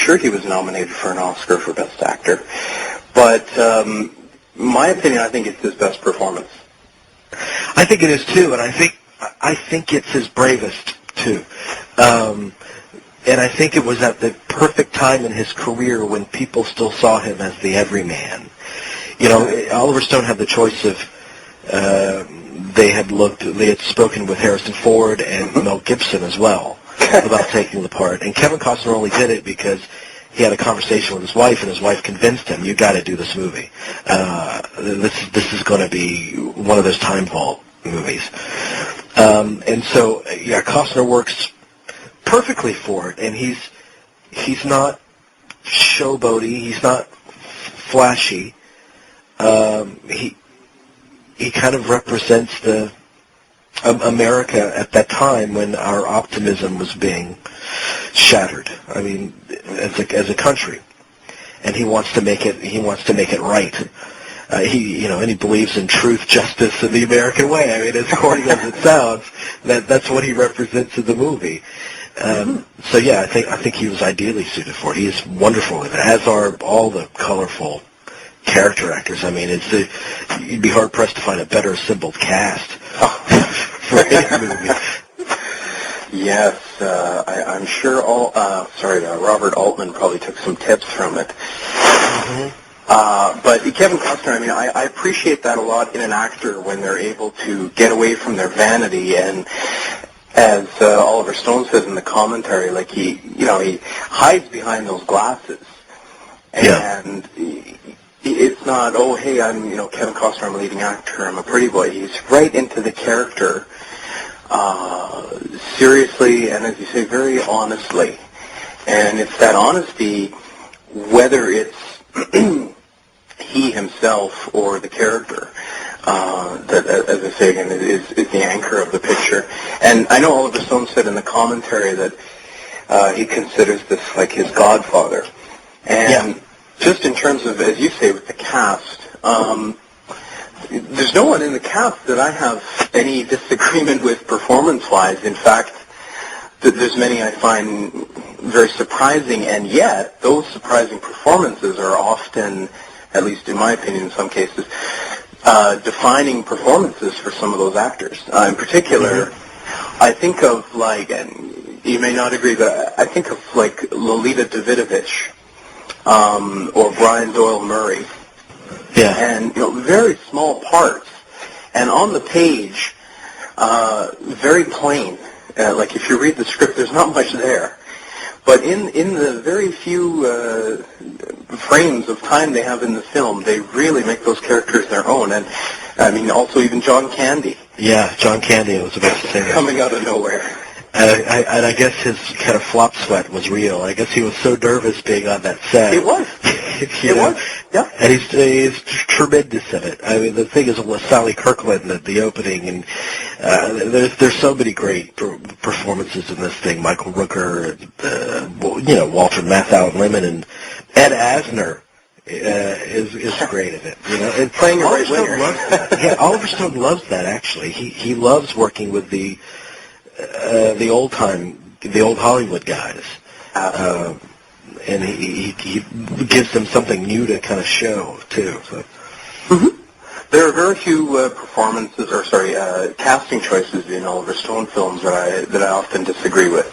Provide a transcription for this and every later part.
sure he was nominated for an Oscar for Best Actor. But my opinion, I think it's his best performance. I think it is too, and I think it's his bravest too. And I think it was at the perfect time in his career when people still saw him as the everyman. You know, Oliver Stone had the choice of they had spoken with Harrison Ford and Mel Gibson as well about taking the part, and Kevin Costner only did it because he had a conversation with his wife, and his wife convinced him, "You got to do this movie. This is going to be one of those time vault movies." And so, yeah, Costner works perfectly for it, and he's not showboaty. He's not flashy. He kind of represents the America at that time when our optimism was being shattered. I mean, as a country, and he wants to make it. He wants to make it right. And he believes in truth, justice, and the American way. I mean, as corny as it sounds, that's what he represents in the movie. So yeah, I think he was ideally suited for it. He is wonderful with it, as are all the colorful character actors. I mean, you'd be hard pressed to find a better assembled cast for any movie. Yes, I'm sure. Robert Altman probably took some tips from it. But Kevin Costner, I mean, I appreciate that a lot in an actor when they're able to get away from their vanity, and as Oliver Stone says in the commentary, like he hides behind those glasses, and it's not, oh hey, I'm Kevin Costner, I'm a leading actor, I'm a pretty boy. He's right into the character, seriously, and as you say, very honestly, and it's that honesty, whether it's he himself or the character, that, as I say again, is the anchor of the picture. And I know Oliver Stone said in the commentary that he considers this like his godfather. And just in terms of, as you say, with the cast, there's no one in the cast that I have any disagreement with performance-wise. In fact, there's many I find very surprising, and yet those surprising performances are often, at least in my opinion in some cases, defining performances for some of those actors. In particular, I think of and you may not agree, but I think of Lolita Davidovich or Brian Doyle Murray. Yeah. And very small parts, and on the page, very plain. Like if you read the script, there's not much there. But in the very few frames of time they have in the film, they really make those characters their own. And I mean, also even John Candy. Yeah, John Candy, I was about to say that. Coming out of nowhere. And I guess his kind of flop sweat was real. I guess he was so nervous being on that set. It was. It was. Yeah. And he's tremendous in it. I mean, the thing is with Sally Kirkland at the opening, and there's so many great performances in this thing. Michael Rooker, Walter Matthau Lemon, and Ed Asner is great in it. And playing a right winger. Loves that. Yeah, Oliver Stone loves that actually. He loves working with the old Hollywood guys. And he gives them something new to kind of show too. So. There are very few casting choices in Oliver Stone films that I often disagree with.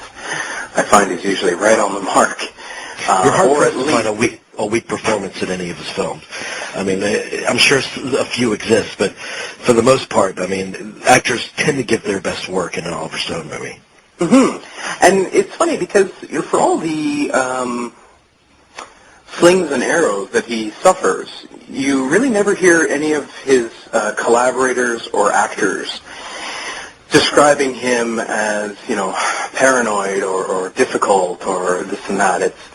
I find he's usually right on the mark. You're hard pressed to find a weak performance in any of his films. I mean, I'm sure a few exist, but for the most part, I mean, actors tend to give their best work in an Oliver Stone movie. And it's funny because for all the slings and arrows that he suffers, you really never hear any of his collaborators or actors describing him as, paranoid or difficult or this and that. It's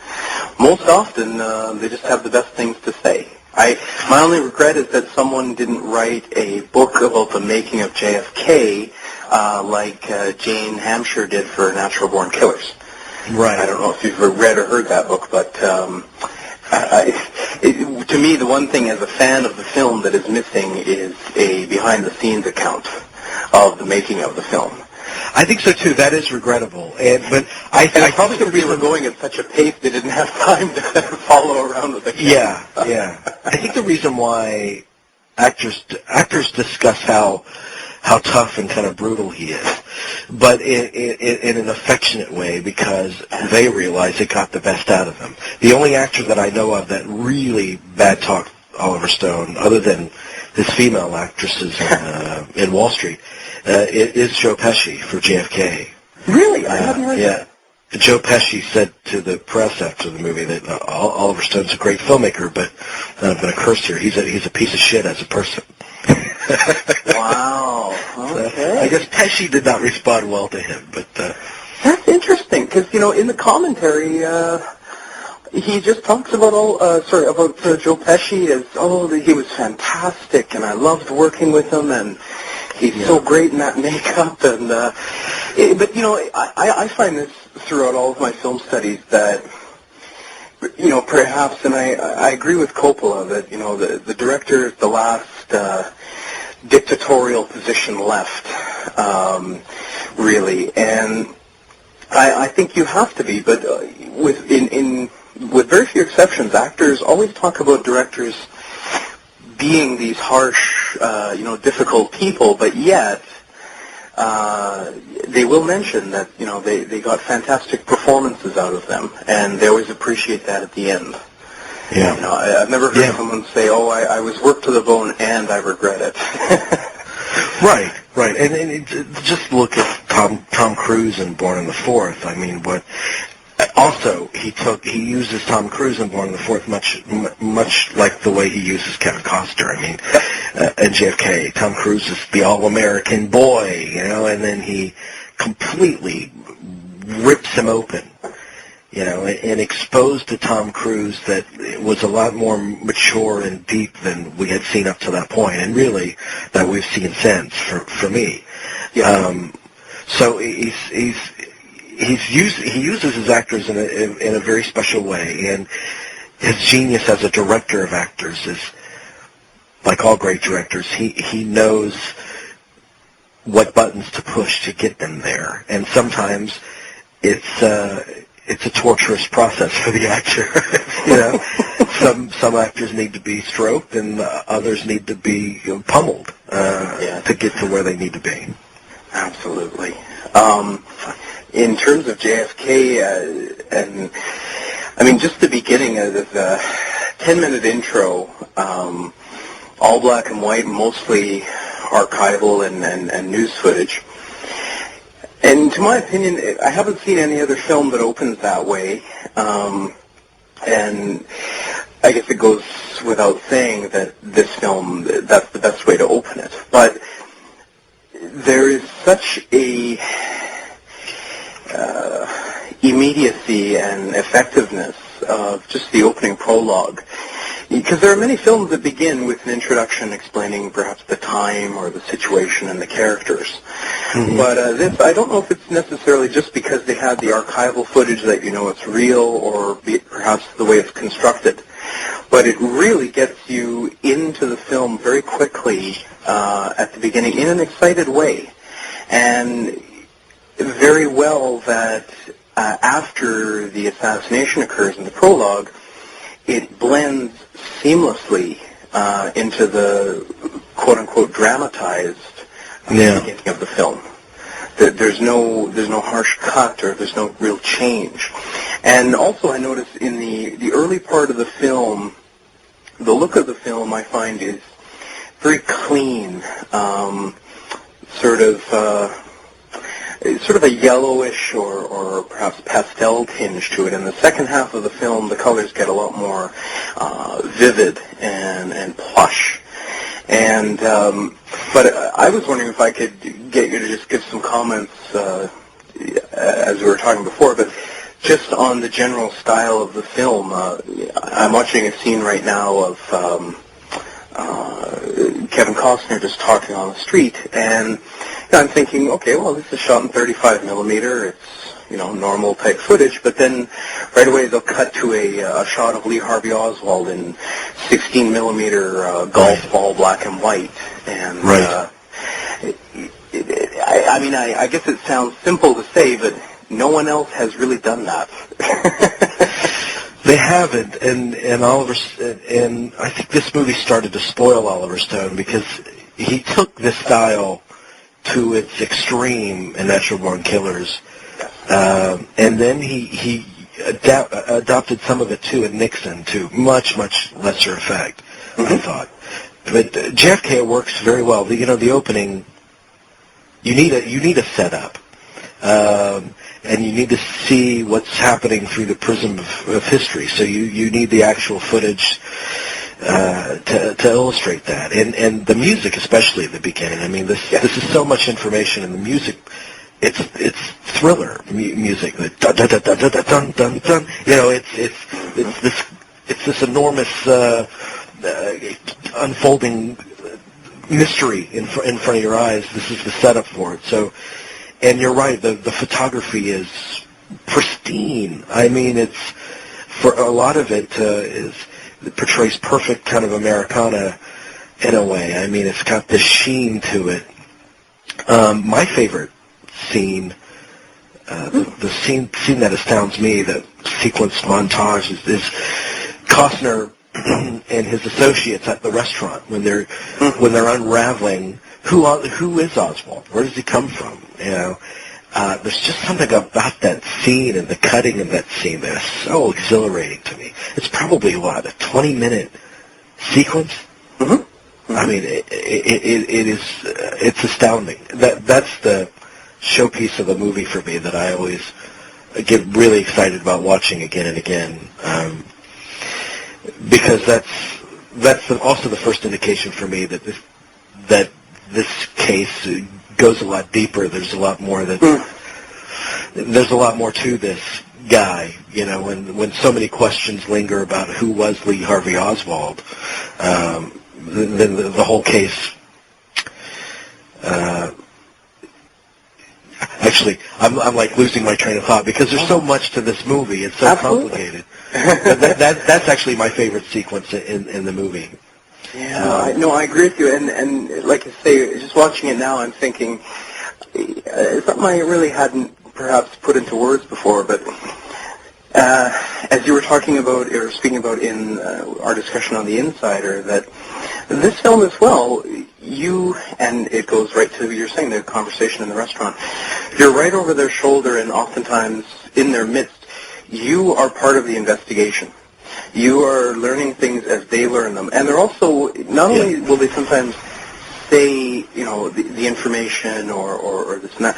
most often they just have the best things to say. My only regret is that someone didn't write a book about the making of JFK like Jane Hampshire did for Natural Born Killers. Right. I don't know if you've read or heard that book, but to me, the one thing as a fan of the film that is missing is a behind-the-scenes account of the making of the film. I think so too. That is regrettable, but I probably because they were going at such a pace they didn't have time to follow around with the camera. Yeah. I think the reason why actors discuss how tough and kind of brutal he is, but in an affectionate way, because they realize it got the best out of him. The only actor that I know of that really bad talked Oliver Stone, other than his female actresses in Wall Street, is Joe Pesci for JFK. Really? I haven't heard that. Joe Pesci said to the press after the movie that Oliver Stone's a great filmmaker, but I'm going to curse here. He's a piece of shit as a person. Wow. Okay. I guess Pesci did not respond well to him, but that's interesting because in the commentary he just talks about Joe Pesci as he was fantastic and I loved working with him and he's so great in that makeup and but I find this throughout all of my film studies that perhaps, and I agree with Coppola that the director is the last dictatorial position left, really, and I think you have to be, but with very few exceptions, actors always talk about directors being these harsh, difficult people, but yet they will mention that they got fantastic performances out of them, and they always appreciate that at the end. Yeah. I've never heard someone say, "Oh, I was worked to the bone and I regret it." Right. And just look at Tom Cruise in Born on the Fourth. I mean, what? Also, he uses Tom Cruise in Born on the Fourth much like the way he uses Kevin Costner. I mean, in JFK, Tom Cruise is the all-American boy, and then he completely rips him open. And exposed to Tom Cruise that it was a lot more mature and deep than we had seen up to that point, and really that we've seen since. For me, so he uses his actors in a very special way, and his genius as a director of actors is like all great directors. He knows what buttons to push to get them there, and sometimes it's a torturous process for the actor. Some actors need to be stroked, and others need to be pummeled to get to where they need to be. Absolutely. In terms of JFK, and I mean, just the beginning of the 10-minute intro, all black and white, mostly archival and news footage. And to my opinion, I haven't seen any other film that opens that way. And I guess it goes without saying that this film, that's the best way to open it. But there is such a immediacy and effectiveness of just the opening prologue. Because there are many films that begin with an introduction explaining perhaps the time or the situation and the characters. Mm-hmm. But this, I don't know if it's necessarily just because they have the archival footage that it's real, or perhaps the way it's constructed. But it really gets you into the film very quickly at the beginning in an excited way. And very well that after the assassination occurs in the prologue, it blends seamlessly into the quote-unquote dramatized beginning of the film. There's no harsh cut, or there's no real change. And also I notice in the early part of the film, the look of the film I find is very clean, sort of a yellowish or perhaps pastel tinge to it. In the second half of the film, the colors get a lot more vivid and plush. And but I was wondering if I could get you to just give some comments as we were talking before, but just on the general style of the film. I'm watching a scene right now of Kevin Costner just talking on the street, and I'm thinking, okay, well, this is shot in 35 millimeter. It's normal type footage, but then right away they'll cut to a shot of Lee Harvey Oswald in 16 millimeter golf ball black and white, and I I mean, I guess it sounds simple to say, but no one else has really done that. They haven't, and Oliver, and I think this movie started to spoil Oliver Stone because he took this style to its extreme in Natural Born Killers, and then he adopted some of it too in Nixon to much lesser effect, I thought. But JFK works very well. The opening, you need a setup. And you need to see what's happening through the prism of history. So you need the actual footage to illustrate that. And the music, especially at the beginning. I methis is so much information, and the music, it's thriller music. The dun dun dun dun dun dun dun dun. It's this enormous unfolding mystery in front of your eyes. This is the setup for it. So. And you're right, the photography is pristine. It's, for a lot of it, it portrays perfect kind of Americana in a way. It's got this sheen to it. My favorite scene, the scene that astounds me, the sequence montage, is Costner and his associates at the restaurant when they're unraveling who is Oswald? Where does he come from? There's just something about that scene and the cutting of that scene that is so exhilarating to me. It's probably a 20-minute sequence. Mm-hmm. It's astounding. That's the showpiece of the movie for me that I always get really excited about watching again and again, because that's also the first indication for me that this case goes a lot deeper. There's a lot more there's a lot more to this guy. When so many questions linger about who was Lee Harvey Oswald, then the whole case. Actually, I'm like losing my train of thought because there's so much to this movie. It's so complicated. That's actually my favorite sequence in the movie. Yeah, I agree with you. And like I say, just watching it now, I'm thinking something I really hadn't perhaps put into words before. But as you were talking about or speaking about in our discussion on The Insider, that this film as well, and it goes right to you're saying the conversation in the restaurant. You're right over their shoulder, and oftentimes in their midst, you are part of the investigation. You are learning things as they learn them. And they're also, not only will they sometimes say, the information or this and that,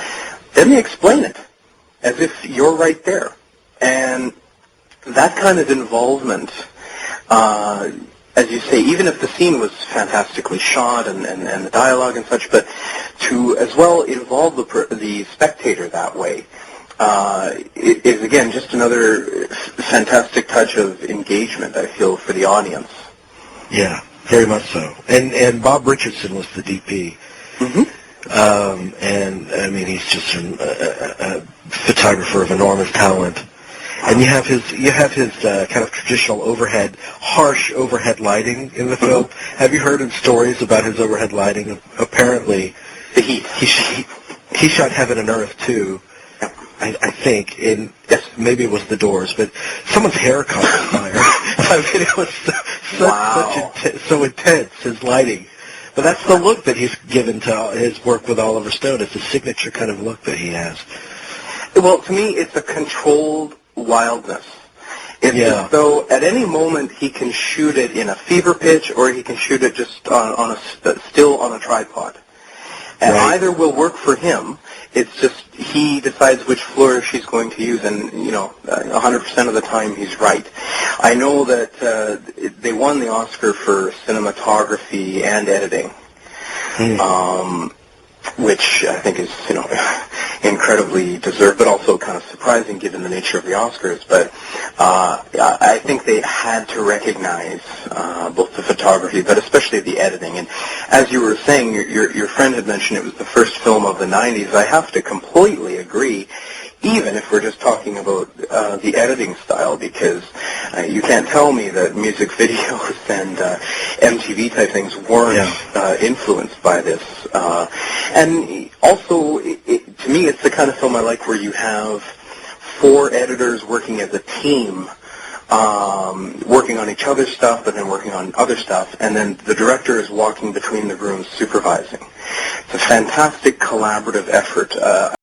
then they explain it as if you're right there. And that kind of involvement, as you say, even if the scene was fantastically shot and the dialogue and such, but to as well involve the spectator that way, it is, again, just another fantastic touch of engagement, I feel, for the audience. Yeah, very much so. And Bob Richardson was the DP. Mm-hmm. And, he's just a photographer of enormous talent. And you have his kind of traditional harsh overhead lighting in the film. Mm-hmm. Have you heard of stories about his overhead lighting? Apparently, the heat. He shot Heaven and Earth, too. I think, maybe it was The Doors, but someone's hair caught on fire. It was so intense, his lighting. But that's the look that he's given to his work with Oliver Stone. It's a signature kind of look that he has. Well, to me, it's a controlled wildness. It's as though at any moment he can shoot it in a fever pitch, or he can shoot it just still on a tripod. And either will work for him. It's just he decides which flourish he's going to use, and 100% of the time he's right. I know that they won the Oscar for cinematography and editing, which I think is incredibly deserved, but also kind of surprising given the nature of the Oscars. But I think they had to recognize both the photography, but especially the editing. And as you were saying, your friend had mentioned it was the first film of the 90s. I have to completely agree, even if we're just talking about the editing style, because You can't tell me that music videos and MTV type things weren't influenced by this. And also, to me, it's the kind of film I like where you have 4 editors working as a team, working on each other's stuff, but then working on other stuff, and then the director is walking between the rooms supervising. It's a fantastic collaborative effort.